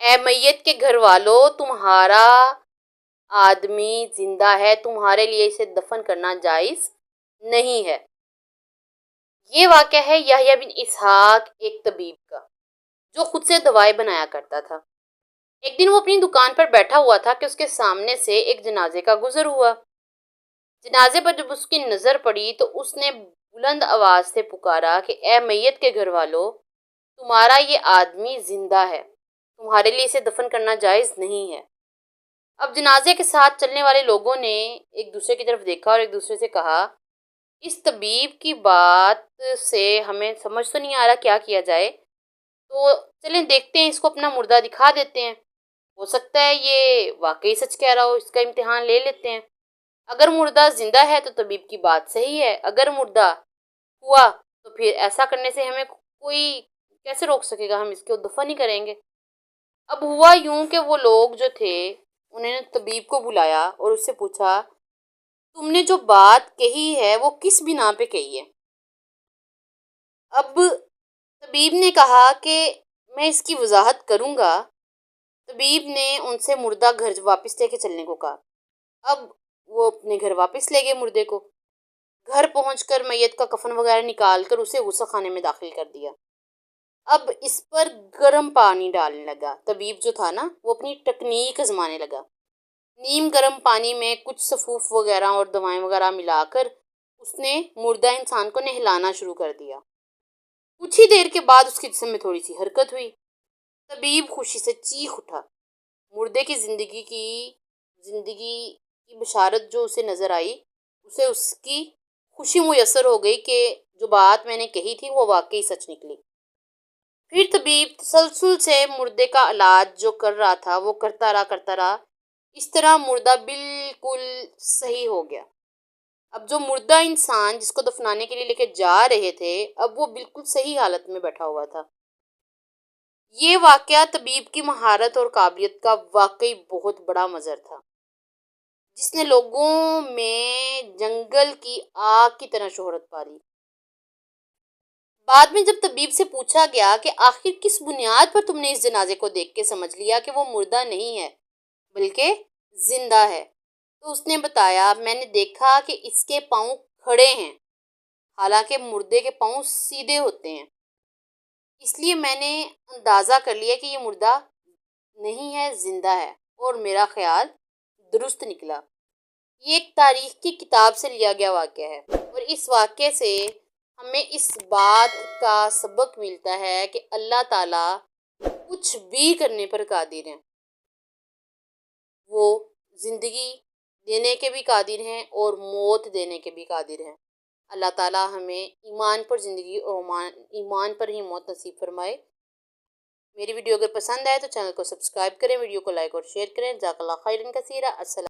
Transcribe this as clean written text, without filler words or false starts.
اے میت کے گھر والوں، تمہارا آدمی زندہ ہے، تمہارے لیے اسے دفن کرنا جائز نہیں ہے۔ یہ واقعہ ہے یحییٰ بن اسحاق ایک طبیب کا، جو خود سے دوائیں بنایا کرتا تھا۔ ایک دن وہ اپنی دکان پر بیٹھا ہوا تھا کہ اس کے سامنے سے ایک جنازے کا گزر ہوا۔ جنازے پر جب اس کی نظر پڑی تو اس نے بلند آواز سے پکارا کہ اے میت کے گھر والوں، تمہارا یہ آدمی زندہ ہے، تمہارے لیے اسے دفن کرنا جائز نہیں ہے۔ اب جنازے کے ساتھ چلنے والے لوگوں نے ایک دوسرے کی طرف دیکھا اور ایک دوسرے سے کہا، اس طبیب کی بات سے ہمیں سمجھ تو نہیں آ رہا کیا کیا جائے، تو چلیں دیکھتے ہیں، اس کو اپنا مردہ دکھا دیتے ہیں، ہو سکتا ہے یہ واقعی سچ کہہ رہا ہو، اس کا امتحان لے لیتے ہیں۔ اگر مردہ زندہ ہے تو طبیب کی بات صحیح ہے، اگر مردہ ہوا تو پھر ایسا کرنے سے ہمیں کوئی کیسے روک سکے گا، ہم اس کو دفن ہی کریں گے۔ اب ہوا یوں کہ وہ لوگ جو تھے انہوں نے طبیب کو بلایا اور اس سے پوچھا، تم نے جو بات کہی ہے وہ کس بنا پہ کہی ہے؟ اب طبیب نے کہا کہ میں اس کی وضاحت کروں گا۔ طبیب نے ان سے مردہ گھر واپس لے کے چلنے کو کہا۔ اب وہ اپنے گھر واپس لے گئے مردے کو۔ گھر پہنچ کر میت کا کفن وغیرہ نکال کر اسے غسل خانے میں داخل کر دیا۔ اب اس پر گرم پانی ڈالنے لگا۔ طبیب جو تھا نا وہ اپنی ٹکنیک آزمانے لگا۔ نیم گرم پانی میں کچھ سفوف وغیرہ اور دوائیں وغیرہ ملا کر اس نے مردہ انسان کو نہلانا شروع کر دیا۔ کچھ ہی دیر کے بعد اس کے جسم میں تھوڑی سی حرکت ہوئی۔ طبیب خوشی سے چیخ اٹھا۔ مردے کی زندگی کی بشارت جو اسے نظر آئی، اسے اس کی خوشی میسر ہو گئی کہ جو بات میں نے کہی تھی وہ واقعی سچ نکلی۔ پھر طبیب تسلسل سے مردے کا علاج جو کر رہا تھا وہ کرتا رہا۔ اس طرح مردہ بالکل صحیح ہو گیا۔ اب جو مردہ انسان جس کو دفنانے کے لیے لے کے جا رہے تھے، اب وہ بالکل صحیح حالت میں بیٹھا ہوا تھا۔ یہ واقعہ طبیب کی مہارت اور قابلیت کا واقعی بہت بڑا مظہر تھا، جس نے لوگوں میں جنگل کی آگ کی طرح شہرت پا لی۔ بعد میں جب طبیب سے پوچھا گیا کہ آخر کس بنیاد پر تم نے اس جنازے کو دیکھ کے سمجھ لیا کہ وہ مردہ نہیں ہے بلکہ زندہ ہے، تو اس نے بتایا، میں نے دیکھا کہ اس کے پاؤں کھڑے ہیں، حالانکہ مردے کے پاؤں سیدھے ہوتے ہیں، اس لیے میں نے اندازہ کر لیا کہ یہ مردہ نہیں ہے، زندہ ہے، اور میرا خیال درست نکلا۔ یہ ایک تاریخ کی کتاب سے لیا گیا واقعہ ہے، اور اس واقعے سے ہمیں اس بات کا سبق ملتا ہے کہ اللہ تعالیٰ کچھ بھی کرنے پر قادر ہیں۔ وہ زندگی دینے کے بھی قادر ہیں اور موت دینے کے بھی قادر ہیں۔ اللہ تعالیٰ ہمیں ایمان پر زندگی اور ایمان پر ہی موت نصیب فرمائے۔ میری ویڈیو اگر پسند آئے تو چینل کو سبسکرائب کریں، ویڈیو کو لائک اور شیئر کریں۔ جزاک اللہ خیرا کثیرا۔ السلام